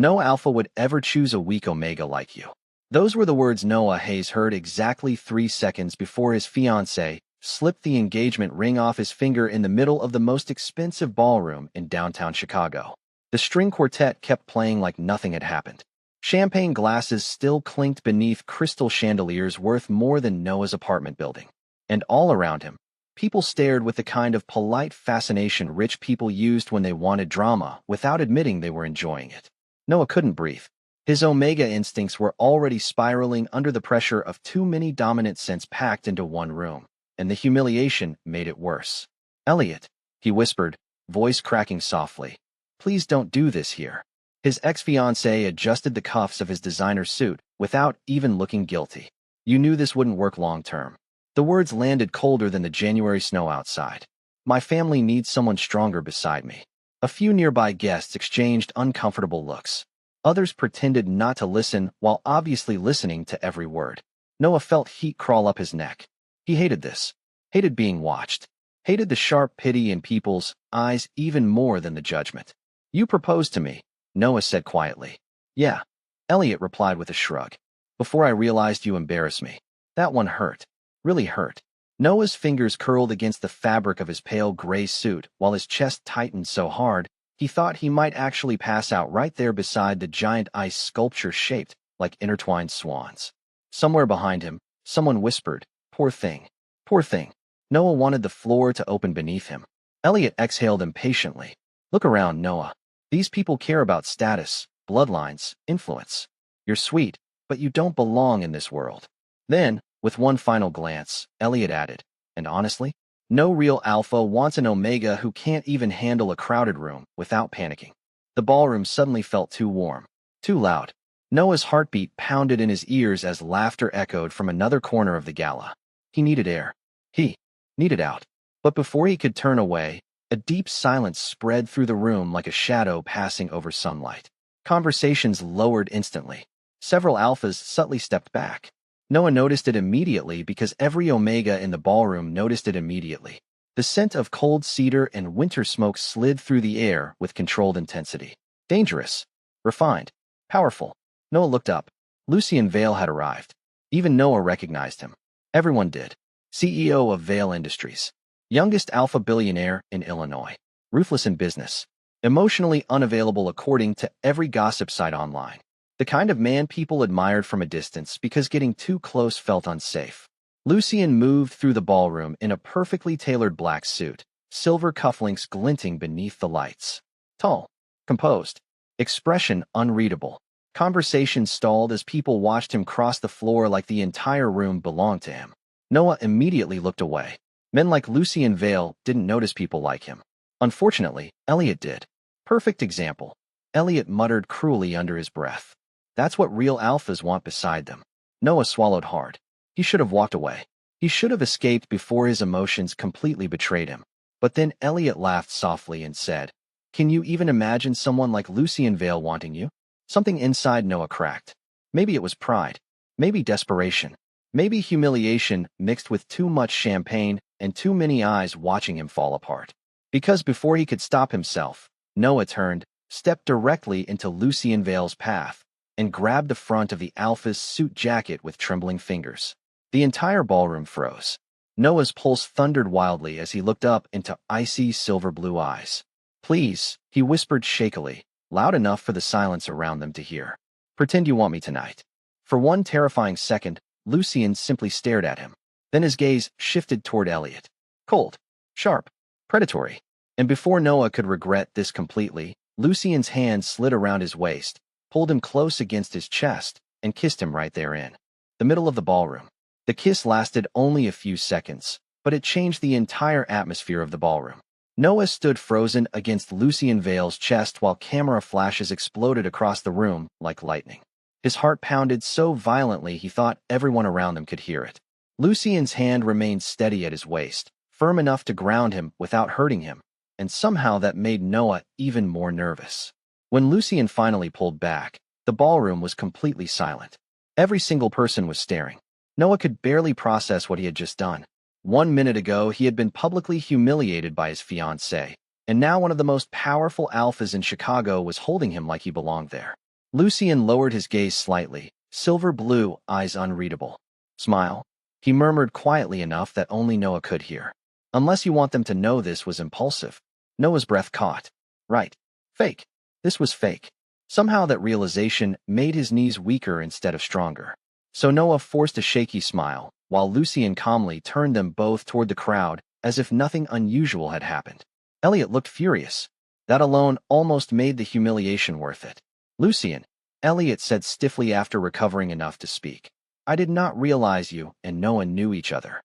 No alpha would ever choose a weak omega like you. Those were the words Noah Hayes heard exactly 3 seconds before his fiancée slipped the engagement ring off his finger in the middle of the most expensive ballroom in downtown Chicago. The string quartet kept playing like nothing had happened. Champagne glasses still clinked beneath crystal chandeliers worth more than Noah's apartment building. And all around him, people stared with the kind of polite fascination rich people used when they wanted drama without admitting they were enjoying it. Noah couldn't breathe. His omega instincts were already spiraling under the pressure of too many dominant scents packed into one room, and the humiliation made it worse. "Elliot," he whispered, voice cracking softly. "Please don't do this here." His ex-fiancée adjusted the cuffs of his designer suit without even looking guilty. "You knew this wouldn't work long-term." The words landed colder than the January snow outside. "My family needs someone stronger beside me." A few nearby guests exchanged uncomfortable looks. Others pretended not to listen while obviously listening to every word. Noah felt heat crawl up his neck. He hated this. Hated being watched. Hated the sharp pity in people's eyes even more than the judgment. "You proposed to me," Noah said quietly. "Yeah," Elliot replied with a shrug. "Before I realized you embarrassed me." That one hurt. Really hurt. Noah's fingers curled against the fabric of his pale gray suit while his chest tightened so hard he thought he might actually pass out right there beside the giant ice sculpture shaped like intertwined swans. Somewhere behind him, someone whispered, "Poor thing. Poor thing." Noah wanted the floor to open beneath him. Elliot exhaled impatiently. "Look around, Noah. These people care about status, bloodlines, influence. You're sweet, but you don't belong in this world." Then, with one final glance, Elliot added, "And honestly, no real alpha wants an omega who can't even handle a crowded room without panicking." The ballroom suddenly felt too warm, too loud. Noah's heartbeat pounded in his ears as laughter echoed from another corner of the gala. He needed air. He needed out. But before he could turn away, a deep silence spread through the room like a shadow passing over sunlight. Conversations lowered instantly. Several alphas subtly stepped back. Noah noticed it immediately because every omega in the ballroom noticed it immediately. The scent of cold cedar and winter smoke slid through the air with controlled intensity. Dangerous. Refined. Powerful. Noah looked up. Lucien Vale had arrived. Even Noah recognized him. Everyone did. CEO of Vale Industries. Youngest alpha billionaire in Illinois. Ruthless in business. Emotionally unavailable according to every gossip site online. The kind of man people admired from a distance because getting too close felt unsafe. Lucien moved through the ballroom in a perfectly tailored black suit, silver cufflinks glinting beneath the lights. Tall. Composed. Expression unreadable. Conversation stalled as people watched him cross the floor like the entire room belonged to him. Noah immediately looked away. Men like Lucien Vale didn't notice people like him. Unfortunately, Elliot did. Perfect example. Elliot muttered cruelly under his breath. That's what real alphas want beside them. Noah swallowed hard. He should have walked away. He should have escaped before his emotions completely betrayed him. But then Elliot laughed softly and said, "Can you even imagine someone like Lucien Vale wanting you?" Something inside Noah cracked. Maybe it was pride. Maybe desperation. Maybe humiliation mixed with too much champagne and too many eyes watching him fall apart. Because before he could stop himself, Noah turned, stepped directly into Lucien Vale's path, and grabbed the front of the alpha's suit jacket with trembling fingers. The entire ballroom froze. Noah's pulse thundered wildly as he looked up into icy silver blue eyes. "Please," he whispered shakily, loud enough for the silence around them to hear. "Pretend you want me tonight." For one terrifying second, Lucien simply stared at him. Then his gaze shifted toward Elliot. Cold, sharp, predatory. And before Noah could regret this completely, Lucien's hand slid around his waist, pulled him close against his chest, and kissed him right therein. The middle of the ballroom. The kiss lasted only a few seconds, but it changed the entire atmosphere of the ballroom. Noah stood frozen against Lucien Vale's chest while camera flashes exploded across the room like lightning. His heart pounded so violently he thought everyone around them could hear it. Lucien's hand remained steady at his waist, firm enough to ground him without hurting him, and somehow that made Noah even more nervous. When Lucien finally pulled back, the ballroom was completely silent. Every single person was staring. Noah could barely process what he had just done. 1 minute ago, he had been publicly humiliated by his fiancée, and now one of the most powerful alphas in Chicago was holding him like he belonged there. Lucien lowered his gaze slightly, silver blue, eyes unreadable. Smile. He murmured quietly enough that only Noah could hear. Unless you want them to know this was impulsive. Noah's breath caught. Right. Fake. This was fake. Somehow that realization made his knees weaker instead of stronger. So Noah forced a shaky smile, while Lucien calmly turned them both toward the crowd, as if nothing unusual had happened. Elliot looked furious. That alone almost made the humiliation worth it. Lucien, Elliot said stiffly after recovering enough to speak. I did not realize you and Noah knew each other.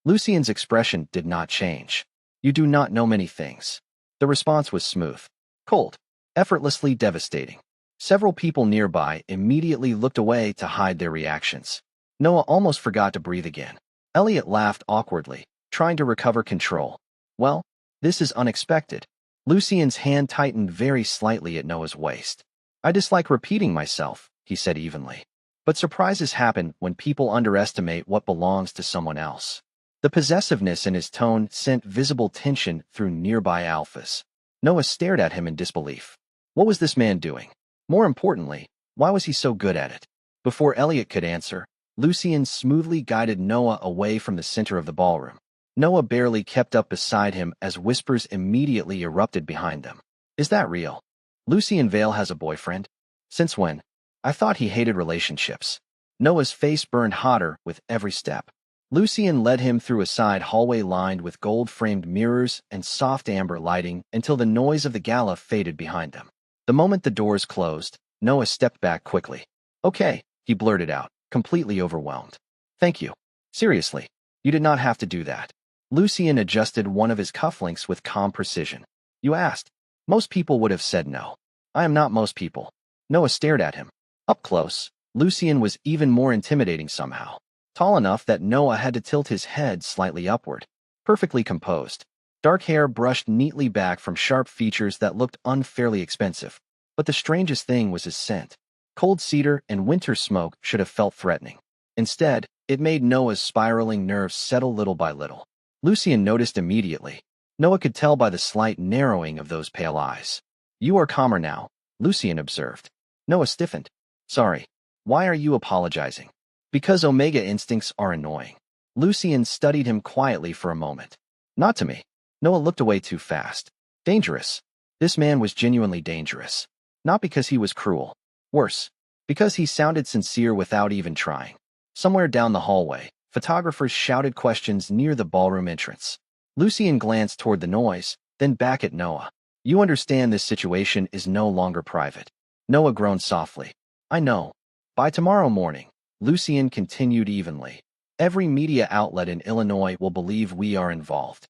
Lucien's expression did not change. You do not know many things. The response was smooth, cold, effortlessly devastating. Several people nearby immediately looked away to hide their reactions. Noah almost forgot to breathe again. Elliot laughed awkwardly, trying to recover control. Well, this is unexpected. Lucien's hand tightened very slightly at Noah's waist. I dislike repeating myself, he said evenly. But surprises happen when people underestimate what belongs to someone else. The possessiveness in his tone sent visible tension through nearby alphas. Noah stared at him in disbelief. What was this man doing? More importantly, why was he so good at it? Before Elliot could answer, Lucien smoothly guided Noah away from the center of the ballroom. Noah barely kept up beside him as whispers immediately erupted behind them. Is that real? Lucien Vale has a boyfriend? Since when? I thought he hated relationships. Noah's face burned hotter with every step. Lucien led him through a side hallway lined with gold-framed mirrors and soft amber lighting until the noise of the gala faded behind them. The moment the doors closed, Noah stepped back quickly. Okay, he blurted out, completely overwhelmed. Thank you. Seriously, you did not have to do that. Lucien adjusted one of his cufflinks with calm precision. You asked. Most people would have said no. I am not most people. Noah stared at him. Up close, Lucien was even more intimidating somehow. Tall enough that Noah had to tilt his head slightly upward. Perfectly composed. Dark hair brushed neatly back from sharp features that looked unfairly expensive. But the strangest thing was his scent. Cold cedar and winter smoke should have felt threatening. Instead, it made Noah's spiraling nerves settle little by little. Lucien noticed immediately. Noah could tell by the slight narrowing of those pale eyes. You are calmer now, Lucien observed. Noah stiffened. Sorry. Why are you apologizing? Because Omega instincts are annoying. Lucien studied him quietly for a moment. Not to me. Noah looked away too fast. Dangerous. This man was genuinely dangerous. Not because he was cruel. Worse, because he sounded sincere without even trying. Somewhere down the hallway, photographers shouted questions near the ballroom entrance. Lucien glanced toward the noise, then back at Noah. You understand this situation is no longer private. Noah groaned softly. I know. By tomorrow morning, Lucien continued evenly. Every media outlet in Illinois will believe we are involved.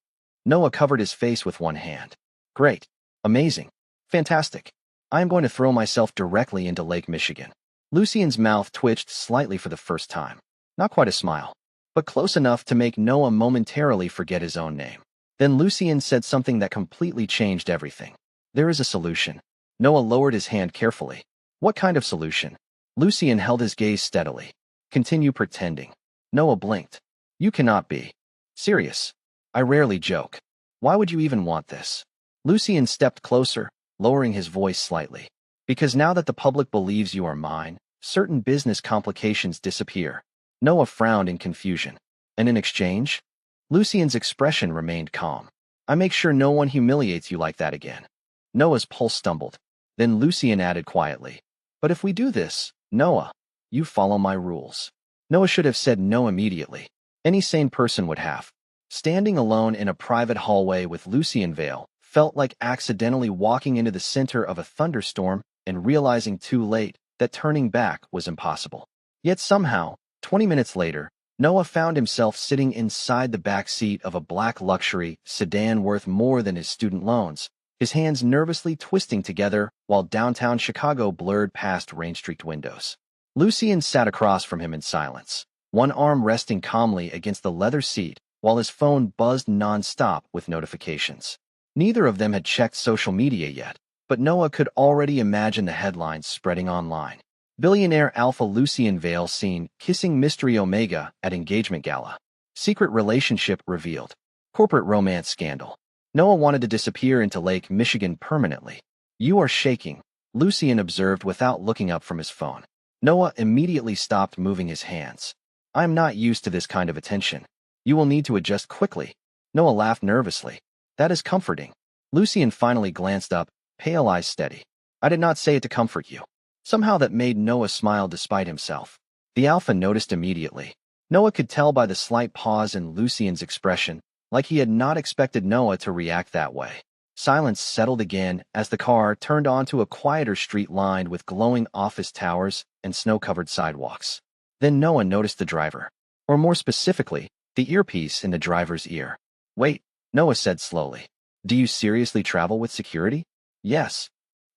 Noah covered his face with one hand. Great. Amazing. Fantastic. I am going to throw myself directly into Lake Michigan. Lucien's mouth twitched slightly for the first time. Not quite a smile, but close enough to make Noah momentarily forget his own name. Then Lucien said something that completely changed everything. There is a solution. Noah lowered his hand carefully. What kind of solution? Lucien held his gaze steadily. Continue pretending. Noah blinked. You cannot be serious. I rarely joke. Why would you even want this? Lucien stepped closer, lowering his voice slightly. Because now that the public believes you are mine, certain business complications disappear. Noah frowned in confusion. And in exchange? Lucien's expression remained calm. I make sure no one humiliates you like that again. Noah's pulse stumbled. Then Lucien added quietly. But if we do this, Noah, you follow my rules. Noah should have said no immediately. Any sane person would have. Standing alone in a private hallway with Lucien Vale felt like accidentally walking into the center of a thunderstorm and realizing too late that turning back was impossible. Yet somehow, 20 minutes later, Noah found himself sitting inside the back seat of a black luxury sedan worth more than his student loans, his hands nervously twisting together while downtown Chicago blurred past rain-streaked windows. Lucien sat across from him in silence, one arm resting calmly against the leather seat while his phone buzzed non-stop with notifications. Neither of them had checked social media yet, but Noah could already imagine the headlines spreading online. Billionaire Alpha Lucien Vale seen kissing Mystery Omega at engagement gala. Secret relationship revealed. Corporate romance scandal. Noah wanted to disappear into Lake Michigan permanently. You are shaking, Lucien observed without looking up from his phone. Noah immediately stopped moving his hands. I am not used to this kind of attention. You will need to adjust quickly. Noah laughed nervously. That is comforting. Lucien finally glanced up, pale eyes steady. I did not say it to comfort you. Somehow that made Noah smile despite himself. The Alpha noticed immediately. Noah could tell by the slight pause in Lucien's expression, like he had not expected Noah to react that way. Silence settled again as the car turned onto a quieter street lined with glowing office towers and snow-covered sidewalks. Then Noah noticed the driver, or more specifically, the earpiece in the driver's ear. Wait, Noah said slowly. Do you seriously travel with security? Yes.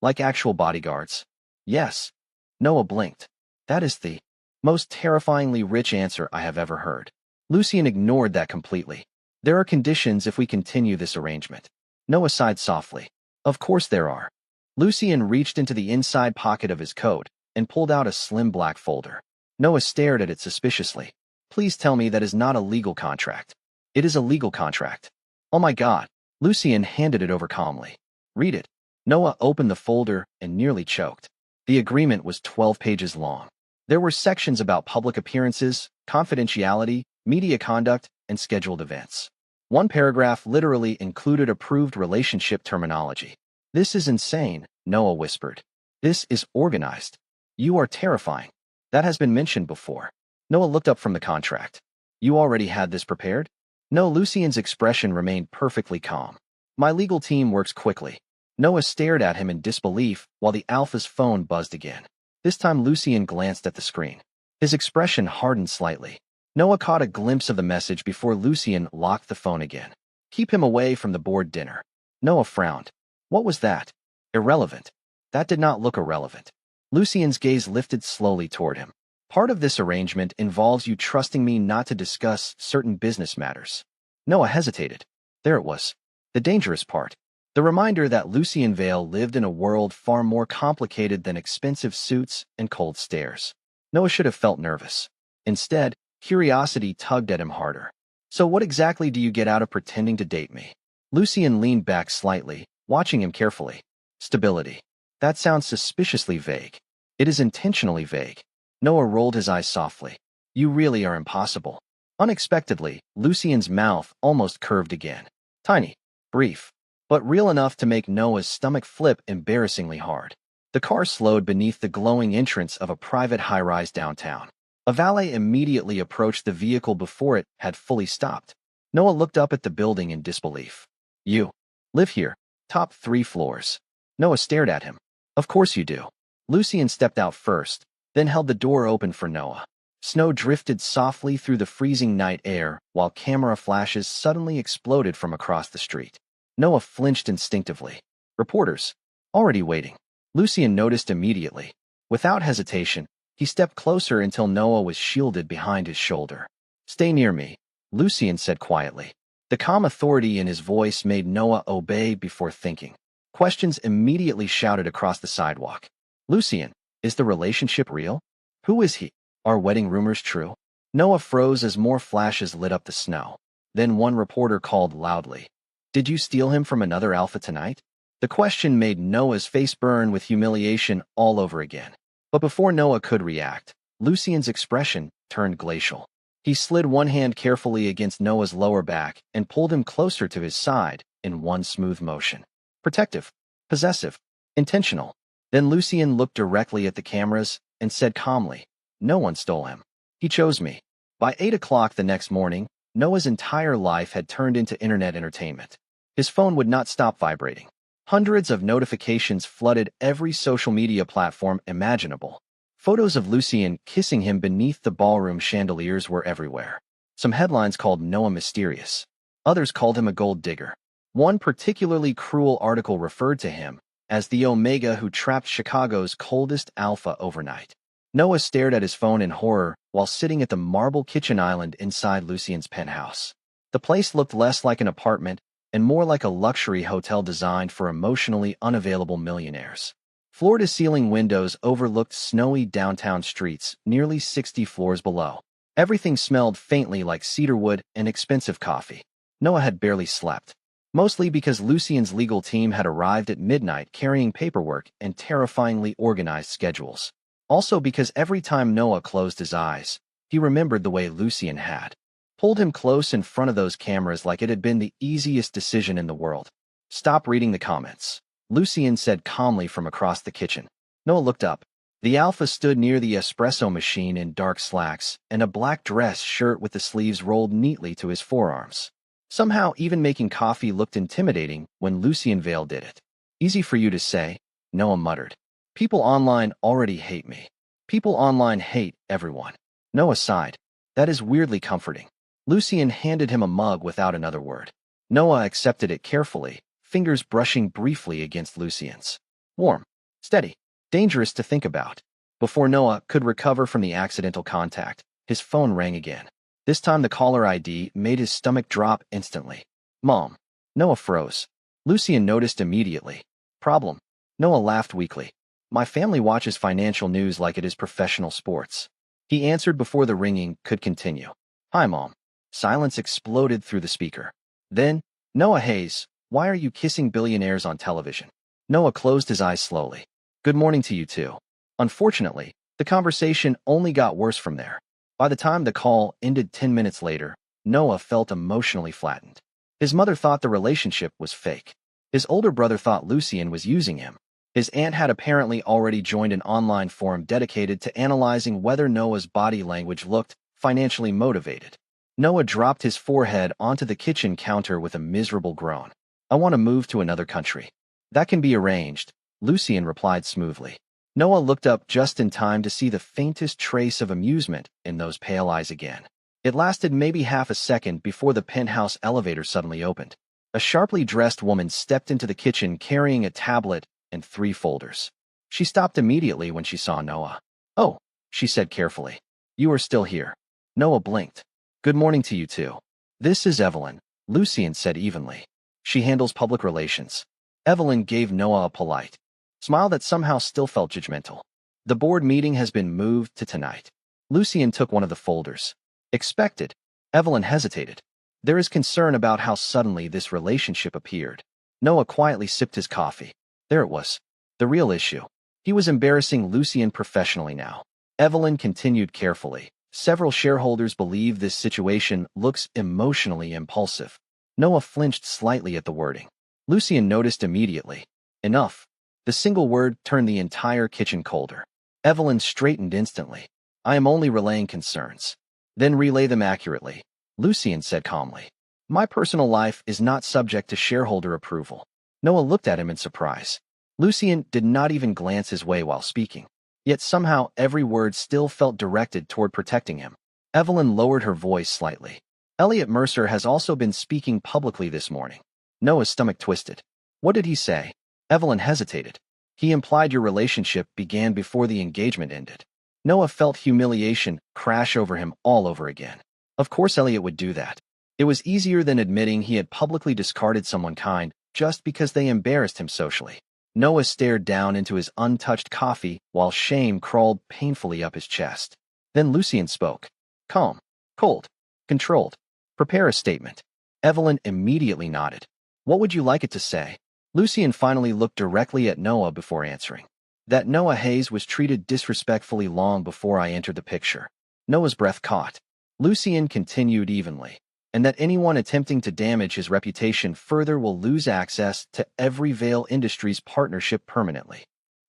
Like actual bodyguards? Yes. Noah blinked. That is the most terrifyingly rich answer I have ever heard. Lucien ignored that completely. There are conditions if we continue this arrangement. Noah sighed softly. Of course there are. Lucien reached into the inside pocket of his coat and pulled out a slim black folder. Noah stared at it suspiciously. Please tell me that is not a legal contract. It is a legal contract. Oh my God. Lucien handed it over calmly. Read it. Noah opened the folder and nearly choked. The agreement was 12 pages long. There were sections about public appearances, confidentiality, media conduct, and scheduled events. One paragraph literally included approved relationship terminology. This is insane, Noah whispered. This is organized. You are terrifying. That has been mentioned before. Noah looked up from the contract. You already had this prepared? No, Lucien's expression remained perfectly calm. My legal team works quickly. Noah stared at him in disbelief while the Alpha's phone buzzed again. This time Lucien glanced at the screen. His expression hardened slightly. Noah caught a glimpse of the message before Lucien locked the phone again. Keep him away from the board dinner. Noah frowned. What was that? Irrelevant. That did not look irrelevant. Lucien's gaze lifted slowly toward him. Part of this arrangement involves you trusting me not to discuss certain business matters. Noah hesitated. There it was. The dangerous part. The reminder that Lucien Vale lived in a world far more complicated than expensive suits and cold stares. Noah should have felt nervous. Instead, curiosity tugged at him harder. So what exactly do you get out of pretending to date me? Lucien leaned back slightly, watching him carefully. Stability. That sounds suspiciously vague. It is intentionally vague. Noah rolled his eyes softly. You really are impossible. Unexpectedly, Lucien's mouth almost curved again. Tiny, brief, but real enough to make Noah's stomach flip embarrassingly hard. The car slowed beneath the glowing entrance of a private high-rise downtown. A valet immediately approached the vehicle before it had fully stopped. Noah looked up at the building in disbelief. You live here, top 3 floors. Noah stared at him. Of course you do. Lucien stepped out first, then held the door open for Noah. Snow drifted softly through the freezing night air while camera flashes suddenly exploded from across the street. Noah flinched instinctively. Reporters. Already waiting. Lucien noticed immediately. Without hesitation, he stepped closer until Noah was shielded behind his shoulder. Stay near me, Lucien said quietly. The calm authority in his voice made Noah obey before thinking. Questions immediately shouted across the sidewalk. Lucien, is the relationship real? Who is he? Are wedding rumors true? Noah froze as more flashes lit up the snow. Then one reporter called loudly. Did you steal him from another Alpha tonight? The question made Noah's face burn with humiliation all over again. But before Noah could react, Lucien's expression turned glacial. He slid one hand carefully against Noah's lower back and pulled him closer to his side in one smooth motion. Protective, possessive, intentional. Then Lucien looked directly at the cameras and said calmly, no one stole him. He chose me. By 8 o'clock the next morning, Noah's entire life had turned into internet entertainment. His phone would not stop vibrating. Hundreds of notifications flooded every social media platform imaginable. Photos of Lucien kissing him beneath the ballroom chandeliers were everywhere. Some headlines called Noah mysterious. Others called him a gold digger. One particularly cruel article referred to him as the Omega who trapped Chicago's coldest Alpha overnight. Noah stared at his phone in horror while sitting at the marble kitchen island inside Lucien's penthouse. The place looked less like an apartment and more like a luxury hotel designed for emotionally unavailable millionaires. Floor-to-ceiling windows overlooked snowy downtown streets nearly 60 floors below. Everything smelled faintly like cedarwood and expensive coffee. Noah had barely slept. Mostly because Lucien's legal team had arrived at midnight carrying paperwork and terrifyingly organized schedules. Also because every time Noah closed his eyes, he remembered the way Lucien had pulled him close in front of those cameras like it had been the easiest decision in the world. Stop reading the comments, Lucien said calmly from across the kitchen. Noah looked up. The alpha stood near the espresso machine in dark slacks and a black dress shirt with the sleeves rolled neatly to his forearms. Somehow, even making coffee looked intimidating when Lucien Vale did it. Easy for you to say, Noah muttered. People online already hate me. People online hate everyone. Noah sighed. That is weirdly comforting. Lucien handed him a mug without another word. Noah accepted it carefully, fingers brushing briefly against Lucien's. Warm, steady, dangerous to think about. Before Noah could recover from the accidental contact, his phone rang again. This time the caller ID made his stomach drop instantly. Mom. Noah froze. Lucien noticed immediately. Problem. Noah laughed weakly. My family watches financial news like it is professional sports. He answered before the ringing could continue. Hi, Mom. Silence exploded through the speaker. Then, Noah Hayes, why are you kissing billionaires on television? Noah closed his eyes slowly. Good morning to you too. Unfortunately, the conversation only got worse from there. By the time the call ended 10 minutes later, Noah felt emotionally flattened. His mother thought the relationship was fake. His older brother thought Lucien was using him. His aunt had apparently already joined an online forum dedicated to analyzing whether Noah's body language looked financially motivated. Noah dropped his forehead onto the kitchen counter with a miserable groan. I want to move to another country. That can be arranged, Lucien replied smoothly. Noah looked up just in time to see the faintest trace of amusement in those pale eyes again. It lasted maybe half a second before the penthouse elevator suddenly opened. A sharply dressed woman stepped into the kitchen carrying a tablet and 3 folders. She stopped immediately when she saw Noah. Oh, she said carefully. You are still here. Noah blinked. Good morning to you too. This is Evelyn, Lucien said evenly. She handles public relations. Evelyn gave Noah a polite smile that somehow still felt judgmental. The board meeting has been moved to tonight. Lucien took one of the folders. Expected. Evelyn hesitated. There is concern about how suddenly this relationship appeared. Noah quietly sipped his coffee. There it was. The real issue. He was embarrassing Lucien professionally now. Evelyn continued carefully. Several shareholders believe this situation looks emotionally impulsive. Noah flinched slightly at the wording. Lucien noticed immediately. Enough. The single word turned the entire kitchen colder. Evelyn straightened instantly. I am only relaying concerns. Then relay them accurately, Lucien said calmly. My personal life is not subject to shareholder approval. Noah looked at him in surprise. Lucien did not even glance his way while speaking. Yet somehow every word still felt directed toward protecting him. Evelyn lowered her voice slightly. Elliot Mercer has also been speaking publicly this morning. Noah's stomach twisted. What did he say? Evelyn hesitated. He implied your relationship began before the engagement ended. Noah felt humiliation crash over him all over again. Of course Elliot would do that. It was easier than admitting he had publicly discarded someone kind just because they embarrassed him socially. Noah stared down into his untouched coffee while shame crawled painfully up his chest. Then Lucien spoke. Calm, cold, controlled. Prepare a statement. Evelyn immediately nodded. What would you like it to say? Lucien finally looked directly at Noah before answering. That Noah Hayes was treated disrespectfully long before I entered the picture. Noah's breath caught. Lucien continued evenly. And that anyone attempting to damage his reputation further will lose access to every Vale Industries partnership permanently.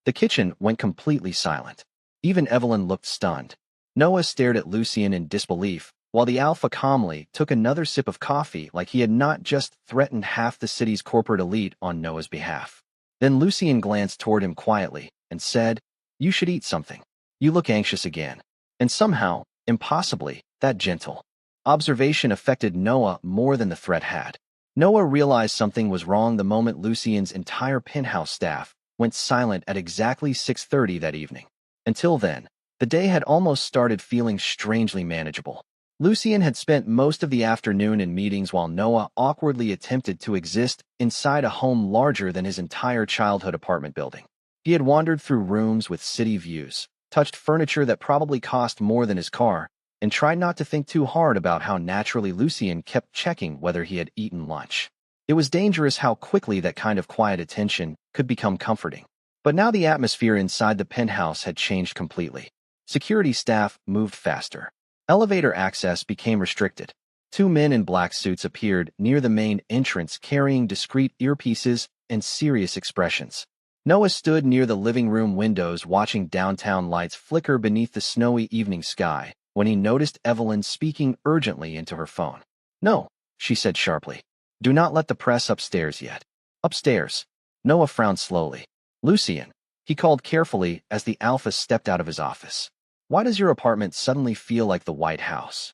The kitchen went completely silent. Even Evelyn looked stunned. Noah stared at Lucien in disbelief, while the alpha calmly took another sip of coffee like he had not just threatened half the city's corporate elite on Noah's behalf. Then Lucien glanced toward him quietly and said, You should eat something. You look anxious again. And somehow, impossibly, that gentle observation affected Noah more than the threat had. Noah realized something was wrong the moment Lucien's entire penthouse staff went silent at exactly 6:30 that evening. Until then, the day had almost started feeling strangely manageable. Lucien had spent most of the afternoon in meetings while Noah awkwardly attempted to exist inside a home larger than his entire childhood apartment building. He had wandered through rooms with city views, touched furniture that probably cost more than his car, and tried not to think too hard about how naturally Lucien kept checking whether he had eaten lunch. It was dangerous how quickly that kind of quiet attention could become comforting. But now the atmosphere inside the penthouse had changed completely. Security staff moved faster. Elevator access became restricted. Two men in black suits appeared near the main entrance carrying discreet earpieces and serious expressions. Noah stood near the living room windows watching downtown lights flicker beneath the snowy evening sky when he noticed Evelyn speaking urgently into her phone. "No," she said sharply. "Do not let the press upstairs yet." "Upstairs." Noah frowned slowly. "Lucien," he called carefully as the alpha stepped out of his office. "Why does your apartment suddenly feel like the White House?"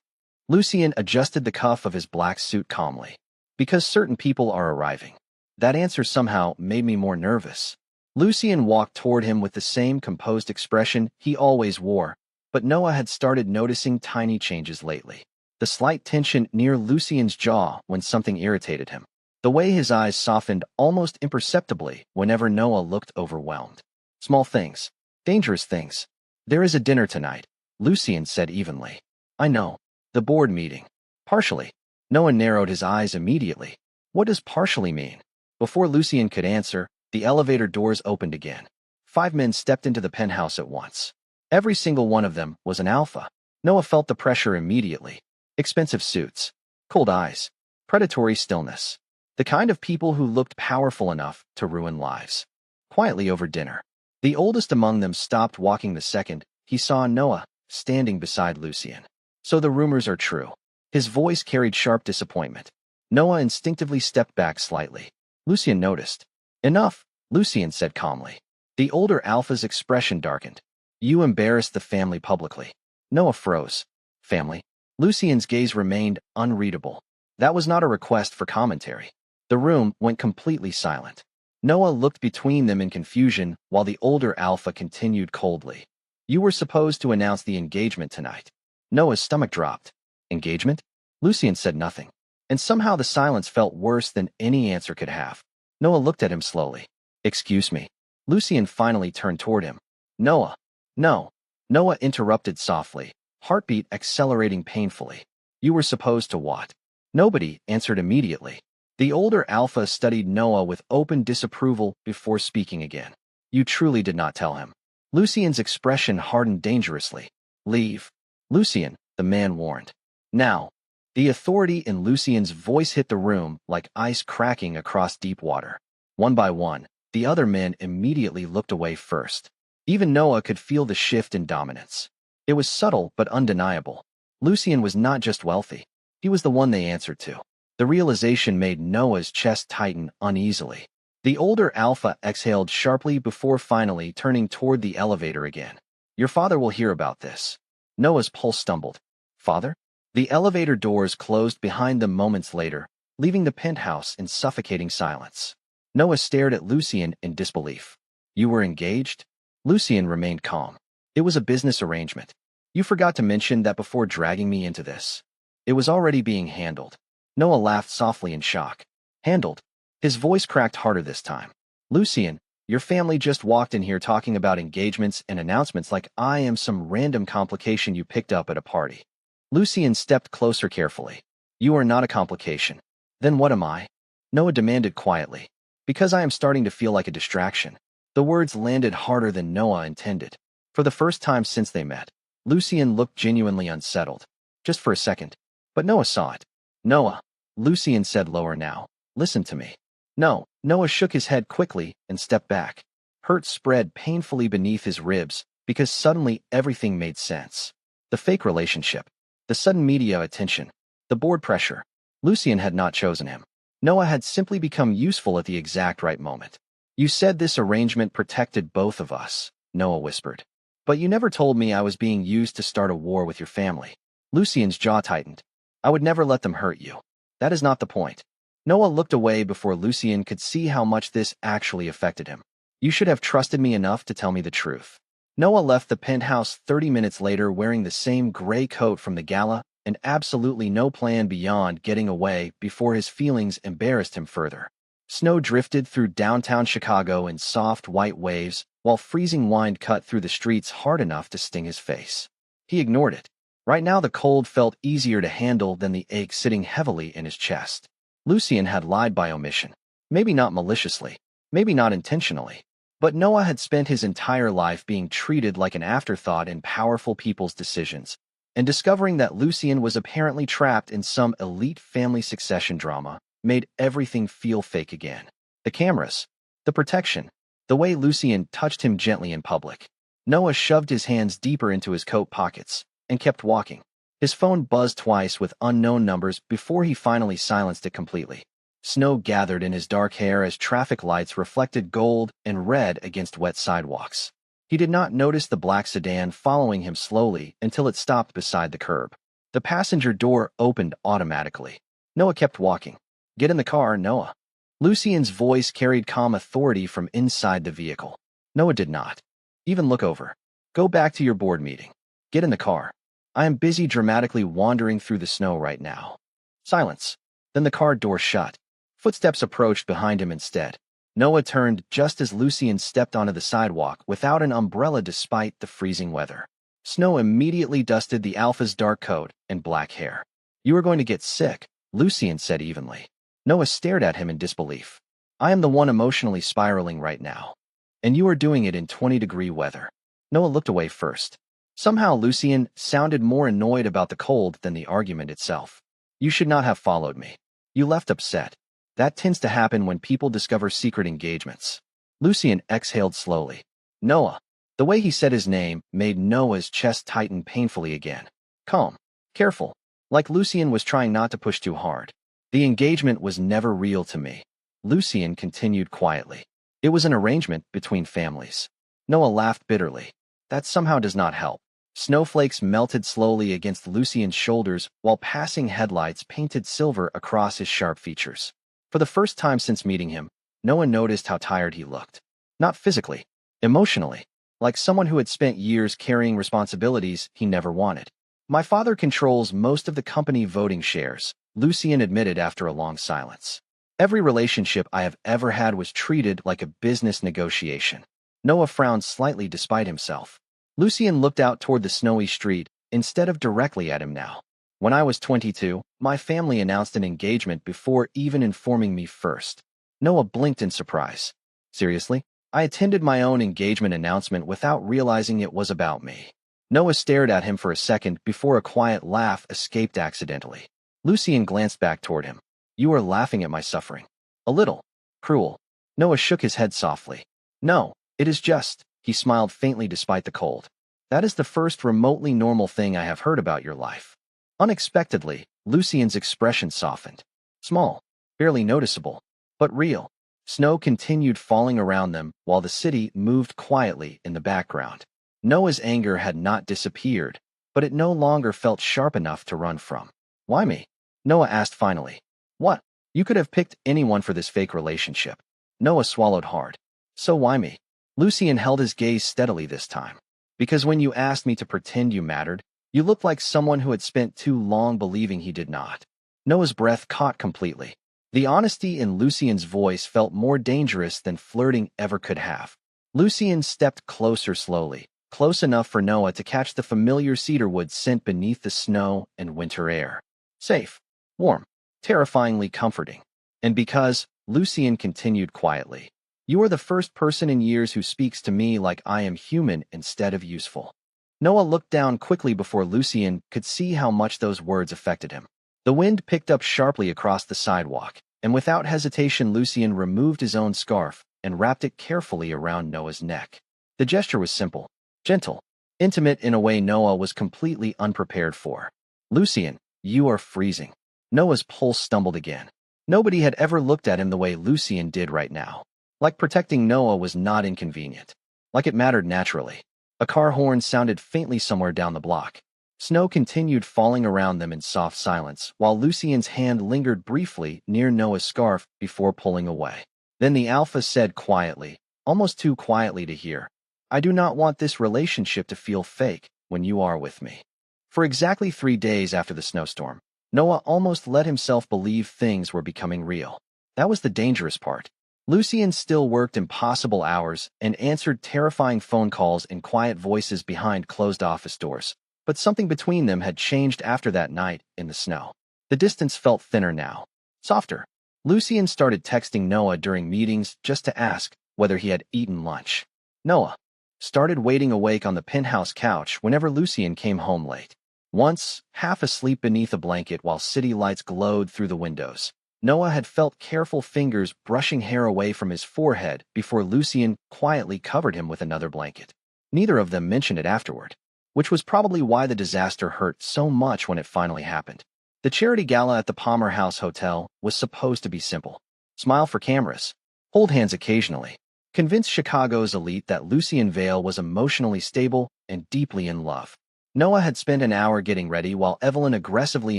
Lucien adjusted the cuff of his black suit calmly. "Because certain people are arriving." That answer somehow made me more nervous. Lucien walked toward him with the same composed expression he always wore, but Noah had started noticing tiny changes lately. The slight tension near Lucien's jaw when something irritated him. The way his eyes softened almost imperceptibly whenever Noah looked overwhelmed. Small things. Dangerous things. "There is a dinner tonight," Lucien said evenly. "I know. The board meeting." "Partially." Noah narrowed his eyes immediately. "What does partially mean?" Before Lucien could answer, the elevator doors opened again. 5 men stepped into the penthouse at once. Every single one of them was an alpha. Noah felt the pressure immediately. Expensive suits. Cold eyes. Predatory stillness. The kind of people who looked powerful enough to ruin lives. Quietly over dinner. The oldest among them stopped walking the second he saw Noah standing beside Lucien. "So the rumors are true." His voice carried sharp disappointment. Noah instinctively stepped back slightly. Lucien noticed. "Enough," Lucien said calmly. The older alpha's expression darkened. "You embarrassed the family publicly." Noah froze. "Family?" Lucien's gaze remained unreadable. That was not a request for commentary. The room went completely silent. Noah looked between them in confusion while the older alpha continued coldly. "You were supposed to announce the engagement tonight." Noah's stomach dropped. "Engagement?" Lucien said nothing. And somehow the silence felt worse than any answer could have. Noah looked at him slowly. "Excuse me." Lucien finally turned toward him. "Noah." "No." Noah interrupted softly, heartbeat accelerating painfully. "You were supposed to what?" Nobody answered immediately. The older alpha studied Noah with open disapproval before speaking again. "You truly did not tell him." Lucien's expression hardened dangerously. "Leave." "Lucien," the man warned. "Now." The authority in Lucien's voice hit the room like ice cracking across deep water. One by one, the other men immediately looked away first. Even Noah could feel the shift in dominance. It was subtle but undeniable. Lucien was not just wealthy. He was the one they answered to. The realization made Noah's chest tighten uneasily. The older alpha exhaled sharply before finally turning toward the elevator again. "Your father will hear about this." Noah's pulse stumbled. "Father?" The elevator doors closed behind them moments later, leaving the penthouse in suffocating silence. Noah stared at Lucien in disbelief. "You were engaged?" Lucien remained calm. "It was a business arrangement. You forgot to mention that before dragging me into this." "It was already being handled." Noah laughed softly in shock. "Handled?" His voice cracked harder this time. "Lucien, your family just walked in here talking about engagements and announcements like I am some random complication you picked up at a party." Lucien stepped closer carefully. "You are not a complication." "Then what am I?" Noah demanded quietly. "Because I am starting to feel like a distraction." The words landed harder than Noah intended. For the first time since they met, Lucien looked genuinely unsettled. Just for a second. But Noah saw it. "Noah," Lucien said lower now, "listen to me." "No." Noah shook his head quickly and stepped back. Hurt spread painfully beneath his ribs because suddenly everything made sense. The fake relationship. The sudden media attention. The board pressure. Lucien had not chosen him. Noah had simply become useful at the exact right moment. "You said this arrangement protected both of us," Noah whispered. "But you never told me I was being used to start a war with your family." Lucien's jaw tightened. "I would never let them hurt you. That is not the point." Noah looked away before Lucien could see how much this actually affected him. "You should have trusted me enough to tell me the truth." Noah left the penthouse 30 minutes later wearing the same gray coat from the gala and absolutely no plan beyond getting away before his feelings embarrassed him further. Snow drifted through downtown Chicago in soft white waves, while freezing wind cut through the streets hard enough to sting his face. He ignored it. Right now the cold felt easier to handle than the ache sitting heavily in his chest. Lucien had lied by omission. Maybe not maliciously, maybe not intentionally. But Noah had spent his entire life being treated like an afterthought in powerful people's decisions, and discovering that Lucien was apparently trapped in some elite family succession drama made everything feel fake again. The cameras, the protection, the way Lucien touched him gently in public. Noah shoved his hands deeper into his coat pockets and kept walking. His phone buzzed twice with unknown numbers before he finally silenced it completely. Snow gathered in his dark hair as traffic lights reflected gold and red against wet sidewalks. He did not notice the black sedan following him slowly until it stopped beside the curb. The passenger door opened automatically. Noah kept walking. "Get in the car, Noah." Lucien's voice carried calm authority from inside the vehicle. Noah did not even look over. "Go back to your board meeting. Get in the car. I am busy dramatically wandering through the snow right now." Silence. Then the car door shut. Footsteps approached behind him instead. Noah turned just as Lucien stepped onto the sidewalk without an umbrella despite the freezing weather. Snow immediately dusted the Alpha's dark coat and black hair. "You are going to get sick," Lucien said evenly. Noah stared at him in disbelief. "I am the one emotionally spiraling right now. And you are doing it in 20-degree weather." Noah looked away first. Somehow Lucien sounded more annoyed about the cold than the argument itself. "You should not have followed me. You left upset. That tends to happen when people discover secret engagements." Lucien exhaled slowly. "Noah." The way he said his name made Noah's chest tighten painfully again. "Calm. Careful." Like Lucien was trying not to push too hard. "The engagement was never real to me." Lucien continued quietly. "It was an arrangement between families." Noah laughed bitterly. "That somehow does not help." Snowflakes melted slowly against Lucien's shoulders while passing headlights painted silver across his sharp features. For the first time since meeting him, Noah noticed how tired he looked. Not physically, emotionally, like someone who had spent years carrying responsibilities he never wanted. "My father controls most of the company voting shares," Lucien admitted after a long silence. "Every relationship I have ever had was treated like a business negotiation." Noah frowned slightly despite himself. Lucien looked out toward the snowy street instead of directly at him now. "When I was 22, my family announced an engagement before even informing me first." Noah blinked in surprise. "Seriously? I attended my own engagement announcement without realizing it was about me." Noah stared at him for a second before a quiet laugh escaped accidentally. Lucien glanced back toward him. "You are laughing at my suffering." "A little. Cruel." Noah shook his head softly. "No, it is just." He smiled faintly despite the cold. "That is the first remotely normal thing I have heard about your life." Unexpectedly, Lucien's expression softened. Small, barely noticeable, but real. Snow continued falling around them while the city moved quietly in the background. Noah's anger had not disappeared, but it no longer felt sharp enough to run from. "Why me?" Noah asked finally. "What? You could have picked anyone for this fake relationship." Noah swallowed hard. "So why me?" Lucien held his gaze steadily this time. "Because when you asked me to pretend you mattered, you looked like someone who had spent too long believing he did not." Noah's breath caught completely. The honesty in Lucien's voice felt more dangerous than flirting ever could have. Lucien stepped closer slowly, close enough for Noah to catch the familiar cedarwood scent beneath the snow and winter air. Safe, warm, terrifyingly comforting. "And because," Lucien continued quietly, "you are the first person in years who speaks to me like I am human instead of useful." Noah looked down quickly before Lucien could see how much those words affected him. The wind picked up sharply across the sidewalk, and without hesitation Lucien removed his own scarf and wrapped it carefully around Noah's neck. The gesture was simple, gentle, intimate in a way Noah was completely unprepared for. "Lucien, you are freezing." Noah's pulse stumbled again. Nobody had ever looked at him the way Lucien did right now. Like protecting Noah was not inconvenient. Like it mattered naturally. A car horn sounded faintly somewhere down the block. Snow continued falling around them in soft silence, while Lucien's hand lingered briefly near Noah's scarf before pulling away. Then the Alpha said quietly, almost too quietly to hear, "I do not want this relationship to feel fake when you are with me." For exactly 3 days after the snowstorm, Noah almost let himself believe things were becoming real. That was the dangerous part. Lucien still worked impossible hours and answered terrifying phone calls in quiet voices behind closed office doors. But something between them had changed after that night in the snow. The distance felt thinner now, softer, Lucien started texting Noah during meetings just to ask whether he had eaten lunch. Noah started waiting awake on the penthouse couch whenever Lucien came home late. Once, half asleep beneath a blanket while city lights glowed through the windows, Noah had felt careful fingers brushing hair away from his forehead before Lucien quietly covered him with another blanket. Neither of them mentioned it afterward, which was probably why the disaster hurt so much when it finally happened. The charity gala at the Palmer House Hotel was supposed to be simple. Smile for cameras, hold hands occasionally, convince Chicago's elite that Lucien Vale was emotionally stable and deeply in love. Noah had spent an hour getting ready while Evelyn aggressively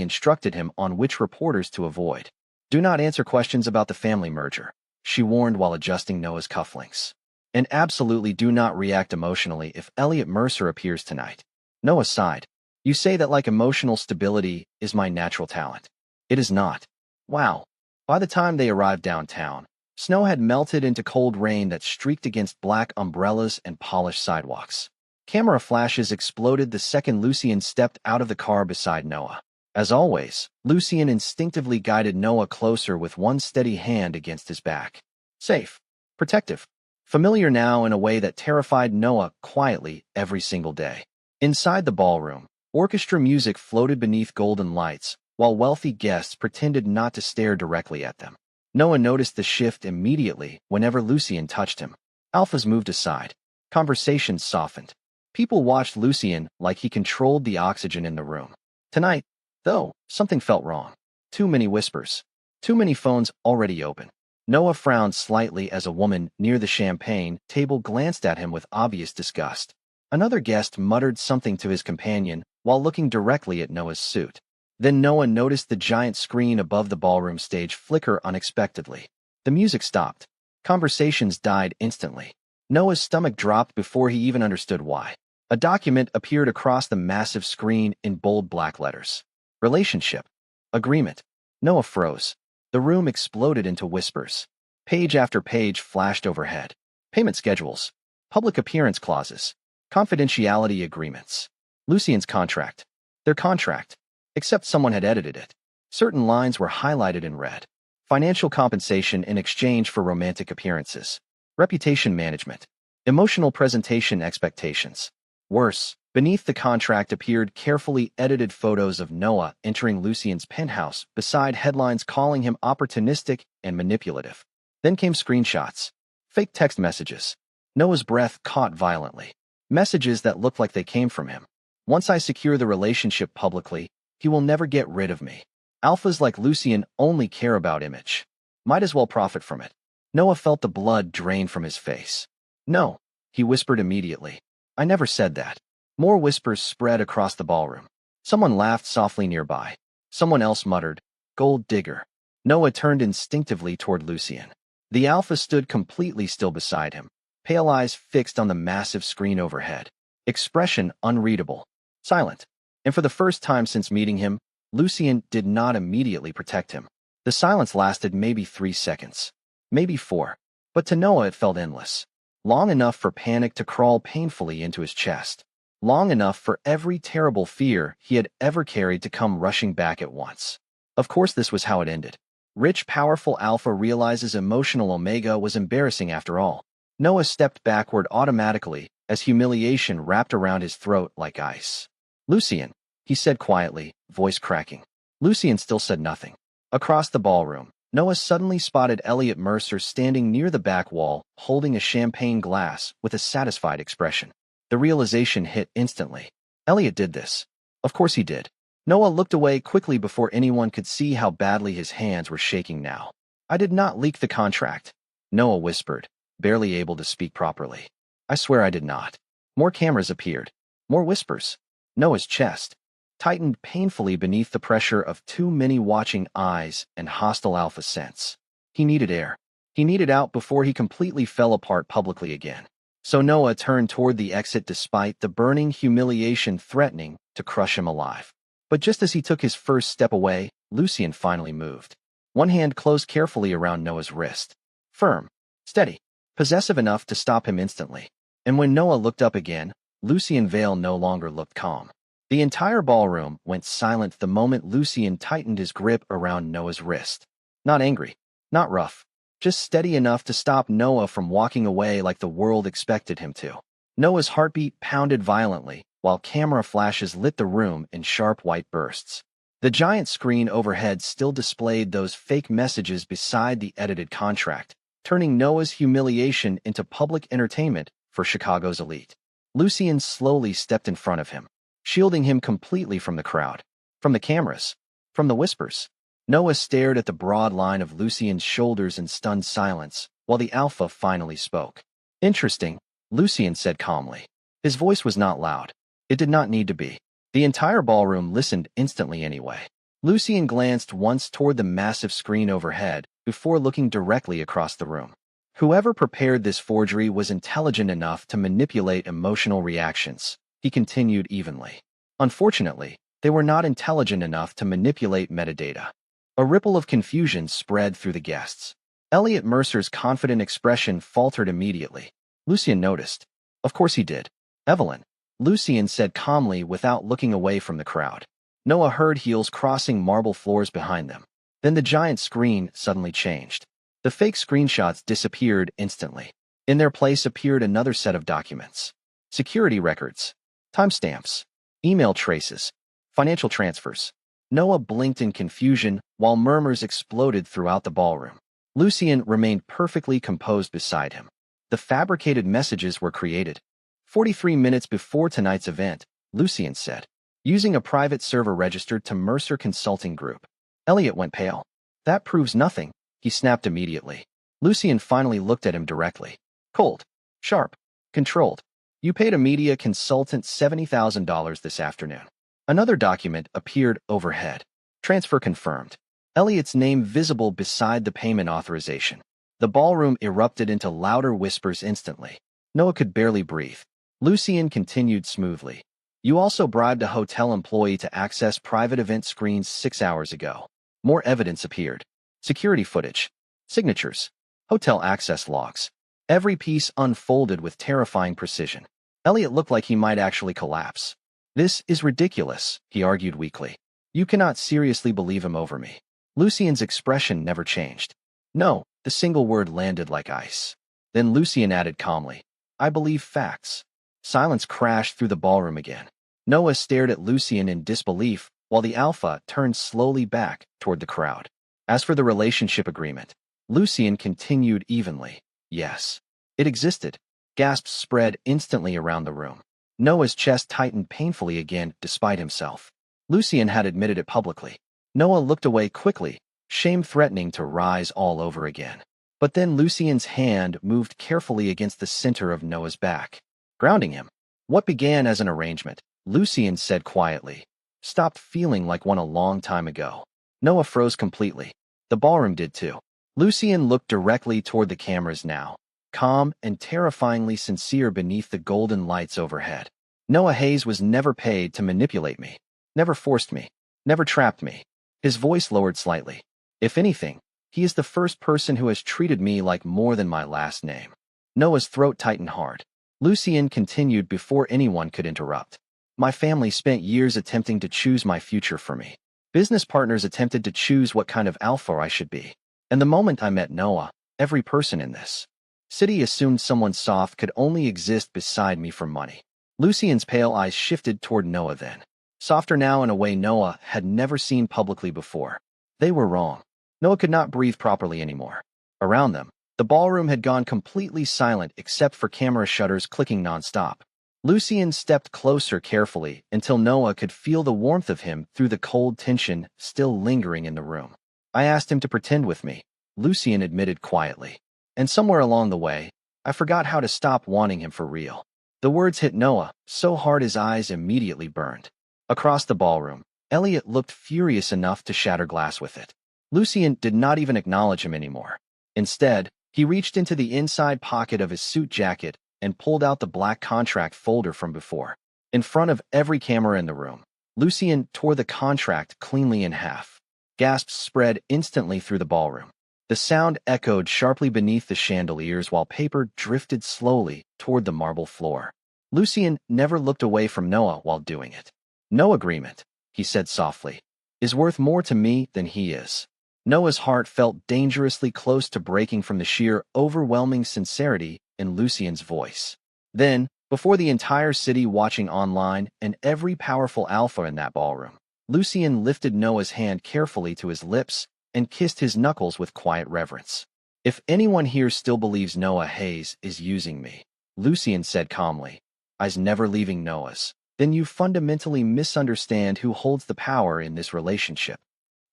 instructed him on which reporters to avoid. Do not answer questions about the family merger, she warned while adjusting Noah's cufflinks. And absolutely do not react emotionally if Elliot Mercer appears tonight. Noah sighed. You say that like emotional stability is my natural talent. It is not. Wow. By the time they arrived downtown, snow had melted into cold rain that streaked against black umbrellas and polished sidewalks. Camera flashes exploded the second Lucien stepped out of the car beside Noah. As always, Lucien instinctively guided Noah closer with one steady hand against his back. Safe. Protective. Familiar now in a way that terrified Noah quietly every single day. Inside the ballroom, orchestra music floated beneath golden lights, while wealthy guests pretended not to stare directly at them. Noah noticed the shift immediately whenever Lucien touched him. Alphas moved aside. Conversations softened. People watched Lucien like he controlled the oxygen in the room. Tonight, though, something felt wrong. Too many whispers. Too many phones already open. Noah frowned slightly as a woman near the champagne table glanced at him with obvious disgust. Another guest muttered something to his companion while looking directly at Noah's suit. Then Noah noticed the giant screen above the ballroom stage flicker unexpectedly. The music stopped. Conversations died instantly. Noah's stomach dropped before he even understood why. A document appeared across the massive screen in bold black letters. Relationship. Agreement. Noah froze. The room exploded into whispers. Page after page flashed overhead. Payment schedules. Public appearance clauses. Confidentiality agreements. Lucien's contract. Their contract. Except someone had edited it. Certain lines were highlighted in red. Financial compensation in exchange for romantic appearances. Reputation management. Emotional presentation expectations. Worse, beneath the contract appeared carefully edited photos of Noah entering Lucien's penthouse beside headlines calling him opportunistic and manipulative. Then came screenshots. Fake text messages. Noah's breath caught violently. Messages that looked like they came from him. Once I secure the relationship publicly, he will never get rid of me. Alphas like Lucien only care about image. Might as well profit from it. Noah felt the blood drain from his face. No, he whispered immediately. I never said that. More whispers spread across the ballroom. Someone laughed softly nearby. Someone else muttered, "Gold digger." Noah turned instinctively toward Lucien. The alpha stood completely still beside him, pale eyes fixed on the massive screen overhead. Expression unreadable. Silent. And for the first time since meeting him, Lucien did not immediately protect him. The silence lasted maybe 3 seconds. Maybe 4. But to Noah it felt endless. Long enough for panic to crawl painfully into his chest. Long enough for every terrible fear he had ever carried to come rushing back at once. Of course this was how it ended. Rich, powerful alpha realizes emotional omega was embarrassing after all. Noah stepped backward automatically as humiliation wrapped around his throat like ice. Lucien, he said quietly, voice cracking. Lucien still said nothing. Across the ballroom, Noah suddenly spotted Elliot Mercer standing near the back wall, holding a champagne glass with a satisfied expression. The realization hit instantly. Elliot did this. Of course he did. Noah looked away quickly before anyone could see how badly his hands were shaking now. I did not leak the contract. Noah whispered, barely able to speak properly. I swear I did not. More cameras appeared. More whispers. Noah's chest tightened painfully beneath the pressure of too many watching eyes and hostile alpha scents. He needed air. He needed out before he completely fell apart publicly again. So Noah turned toward the exit despite the burning humiliation threatening to crush him alive. But just as he took his first step away, Lucien finally moved. One hand closed carefully around Noah's wrist. Firm. Steady. Possessive enough to stop him instantly. And when Noah looked up again, Lucien Vale no longer looked calm. The entire ballroom went silent the moment Lucien tightened his grip around Noah's wrist. Not angry. Not rough, just steady enough to stop Noah from walking away like the world expected him to. Noah's heartbeat pounded violently, while camera flashes lit the room in sharp white bursts. The giant screen overhead still displayed those fake messages beside the edited contract, turning Noah's humiliation into public entertainment for Chicago's elite. Lucien slowly stepped in front of him, shielding him completely from the crowd, from the cameras, from the whispers. Noah stared at the broad line of Lucien's shoulders in stunned silence, while the Alpha finally spoke. Interesting, Lucien said calmly. His voice was not loud. It did not need to be. The entire ballroom listened instantly anyway. Lucien glanced once toward the massive screen overhead before looking directly across the room. Whoever prepared this forgery was intelligent enough to manipulate emotional reactions, he continued evenly. Unfortunately, they were not intelligent enough to manipulate metadata. A ripple of confusion spread through the guests. Elliot Mercer's confident expression faltered immediately. Lucien noticed. Of course he did. Evelyn, Lucien said calmly without looking away from the crowd. Noah heard heels crossing marble floors behind them. Then the giant screen suddenly changed. The fake screenshots disappeared instantly. In their place appeared another set of documents. Security records, timestamps, email traces, financial transfers. Noah blinked in confusion while murmurs exploded throughout the ballroom. Lucien remained perfectly composed beside him. The fabricated messages were created 43 minutes before tonight's event, Lucien said, using a private server registered to Mercer Consulting Group. Elliot went pale. That proves nothing, he snapped immediately. Lucien finally looked at him directly. Cold, sharp, controlled. You paid a media consultant $70,000 this afternoon. Another document appeared overhead. Transfer confirmed. Elliot's name visible beside the payment authorization. The ballroom erupted into louder whispers instantly. Noah could barely breathe. Lucien continued smoothly. You also bribed a hotel employee to access private event screens 6 hours ago. More evidence appeared. Security footage, signatures, hotel access logs. Every piece unfolded with terrifying precision. Elliot looked like he might actually collapse. This is ridiculous, he argued weakly. You cannot seriously believe him over me. Lucien's expression never changed. No, the single word landed like ice. Then Lucien added calmly, I believe facts. Silence crashed through the ballroom again. Noah stared at Lucien in disbelief, while the Alpha turned slowly back toward the crowd. As for the relationship agreement, Lucien continued evenly. Yes, it existed. Gasps spread instantly around the room. Noah's chest tightened painfully again, despite himself. Lucien had admitted it publicly. Noah looked away quickly, shame threatening to rise all over again. But then Lucien's hand moved carefully against the center of Noah's back, grounding him. What began as an arrangement, Lucien said quietly, stopped feeling like one a long time ago. Noah froze completely. The ballroom did too. Lucien looked directly toward the cameras now, calm and terrifyingly sincere beneath the golden lights overhead. Noah Hayes was never paid to manipulate me, never forced me, never trapped me. His voice lowered slightly. If anything, he is the first person who has treated me like more than my last name. Noah's throat tightened hard. Lucien continued before anyone could interrupt. My family spent years attempting to choose my future for me. Business partners attempted to choose what kind of alpha I should be. And the moment I met Noah, every person in this city assumed someone soft could only exist beside me for money. Lucien's pale eyes shifted toward Noah then. Softer now in a way Noah had never seen publicly before. They were wrong. Noah could not breathe properly anymore. Around them, the ballroom had gone completely silent except for camera shutters clicking nonstop. Lucien stepped closer carefully until Noah could feel the warmth of him through the cold tension still lingering in the room. I asked him to pretend with me, Lucien admitted quietly. And somewhere along the way, I forgot how to stop wanting him for real. The words hit Noah so hard his eyes immediately burned. Across the ballroom, Elliot looked furious enough to shatter glass with it. Lucien did not even acknowledge him anymore. Instead, he reached into the inside pocket of his suit jacket and pulled out the black contract folder from before. In front of every camera in the room, Lucien tore the contract cleanly in half. Gasps spread instantly through the ballroom. The sound echoed sharply beneath the chandeliers while paper drifted slowly toward the marble floor. Lucien never looked away from Noah while doing it. No agreement, he said softly, is worth more to me than he is. Noah's heart felt dangerously close to breaking from the sheer, overwhelming sincerity in Lucien's voice. Then, before the entire city watching online and every powerful alpha in that ballroom, Lucien lifted Noah's hand carefully to his lips and kissed his knuckles with quiet reverence. "If anyone here still believes Noah Hayes is using me," Lucien said calmly, "I's never leaving Noah's, then you fundamentally misunderstand who holds the power in this relationship."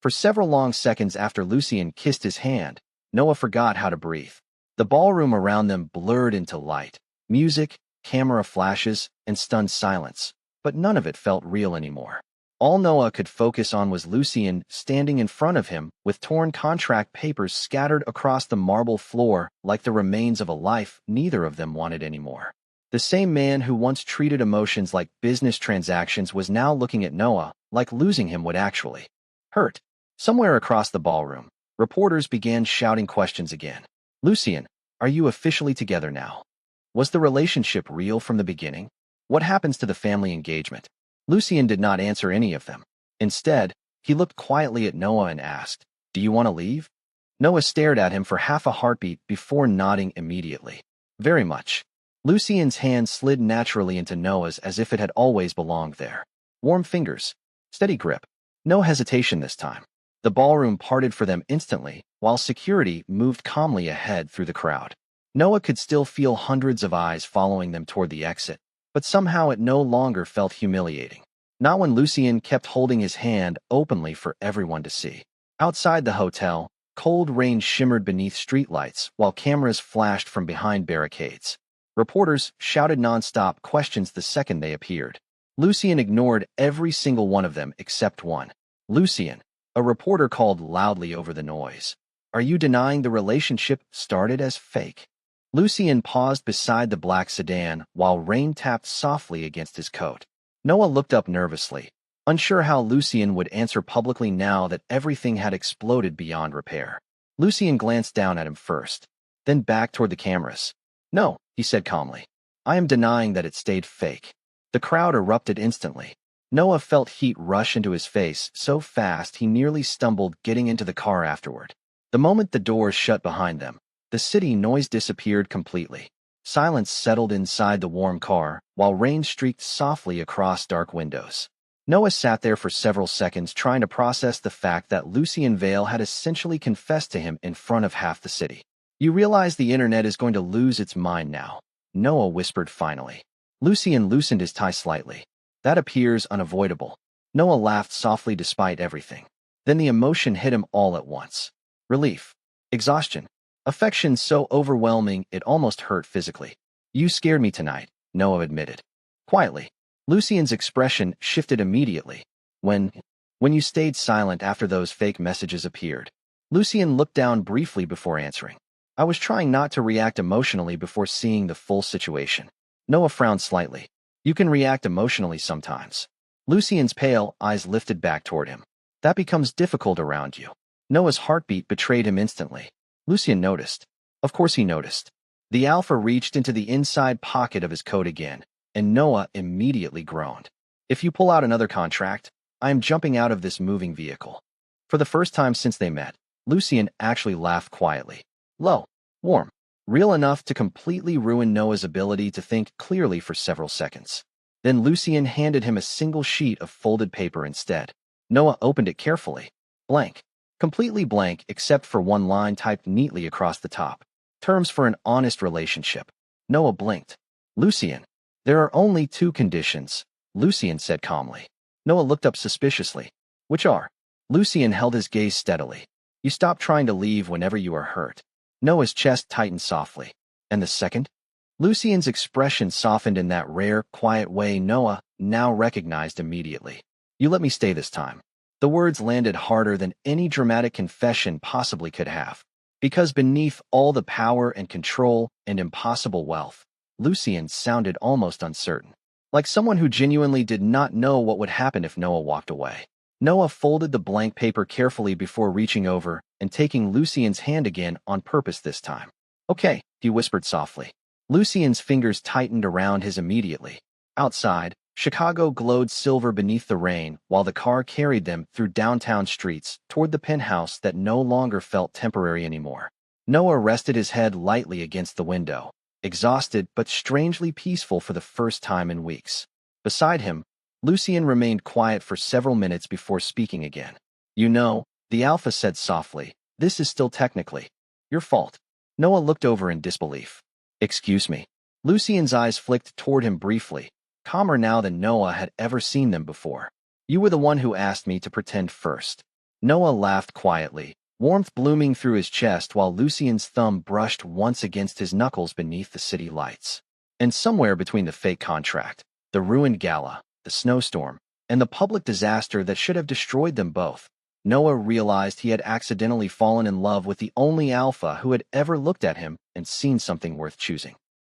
For several long seconds after Lucien kissed his hand, Noah forgot how to breathe. The ballroom around them blurred into light, music, camera flashes, and stunned silence, but none of it felt real anymore. All Noah could focus on was Lucien standing in front of him with torn contract papers scattered across the marble floor like the remains of a life neither of them wanted anymore. The same man who once treated emotions like business transactions was now looking at Noah like losing him would actually hurt. Somewhere across the ballroom, reporters began shouting questions again. "Lucien, are you officially together now? Was the relationship real from the beginning? What happens to the family engagement?" Lucien did not answer any of them. Instead, he looked quietly at Noah and asked, "Do you want to leave?" Noah stared at him for half a heartbeat before nodding immediately. "Very much." Lucien's hand slid naturally into Noah's as if it had always belonged there. Warm fingers, steady grip, no hesitation this time. The ballroom parted for them instantly, while security moved calmly ahead through the crowd. Noah could still feel hundreds of eyes following them toward the exit, but somehow it no longer felt humiliating. Not when Lucien kept holding his hand openly for everyone to see. Outside the hotel, cold rain shimmered beneath streetlights while cameras flashed from behind barricades. Reporters shouted nonstop questions the second they appeared. Lucien ignored every single one of them except one. "Lucien," a reporter called loudly over the noise, "are you denying the relationship started as fake?" Lucien paused beside the black sedan while rain tapped softly against his coat. Noah looked up nervously, unsure how Lucien would answer publicly now that everything had exploded beyond repair. Lucien glanced down at him first, then back toward the cameras. "No," he said calmly. "I am denying that it stayed fake." The crowd erupted instantly. Noah felt heat rush into his face so fast he nearly stumbled getting into the car afterward. The moment the doors shut behind them, the city noise disappeared completely. Silence settled inside the warm car, while rain streaked softly across dark windows. Noah sat there for several seconds trying to process the fact that Lucien Vale had essentially confessed to him in front of half the city. "You realize the internet is going to lose its mind now," Noah whispered finally. Lucien loosened his tie slightly. "That appears unavoidable." Noah laughed softly despite everything. Then the emotion hit him all at once. Relief. Exhaustion. Affection so overwhelming it almost hurt physically. "You scared me tonight," Noah admitted. Quietly. Lucien's expression shifted immediately. When you stayed silent after those fake messages appeared." Lucien looked down briefly before answering. "I was trying not to react emotionally before seeing the full situation." Noah frowned slightly. "You can react emotionally sometimes." Lucien's pale eyes lifted back toward him. "That becomes difficult around you." Noah's heartbeat betrayed him instantly. Lucien noticed. Of course he noticed. The alpha reached into the inside pocket of his coat again, and Noah immediately groaned. "If you pull out another contract, I am jumping out of this moving vehicle." For the first time since they met, Lucien actually laughed quietly. Low, warm, real enough to completely ruin Noah's ability to think clearly for several seconds. Then Lucien handed him a single sheet of folded paper instead. Noah opened it carefully. Blank. Completely blank except for one line typed neatly across the top. "Terms for an honest relationship." Noah blinked. "Lucien, there are only two conditions," Lucien said calmly. Noah looked up suspiciously. "Which are?" Lucien held his gaze steadily. "You stop trying to leave whenever you are hurt." Noah's chest tightened softly. "And the second?" Lucien's expression softened in that rare, quiet way Noah now recognized immediately. "You let me stay this time." The words landed harder than any dramatic confession possibly could have. Because beneath all the power and control and impossible wealth, Lucien sounded almost uncertain. Like someone who genuinely did not know what would happen if Noah walked away. Noah folded the blank paper carefully before reaching over and taking Lucien's hand again on purpose this time. "Okay," he whispered softly. Lucien's fingers tightened around his immediately. Outside, Chicago glowed silver beneath the rain while the car carried them through downtown streets toward the penthouse that no longer felt temporary anymore. Noah rested his head lightly against the window, exhausted but strangely peaceful for the first time in weeks. Beside him, Lucien remained quiet for several minutes before speaking again. "You know," the Alpha said softly, "this is still technically your fault." Noah looked over in disbelief. "Excuse me." Lucien's eyes flicked toward him briefly, calmer now than Noah had ever seen them before. "You were the one who asked me to pretend first." Noah laughed quietly, warmth blooming through his chest while Lucien's thumb brushed once against his knuckles beneath the city lights. And somewhere between the fake contract, the ruined gala, the snowstorm, and the public disaster that should have destroyed them both, Noah realized he had accidentally fallen in love with the only Alpha who had ever looked at him and seen something worth choosing.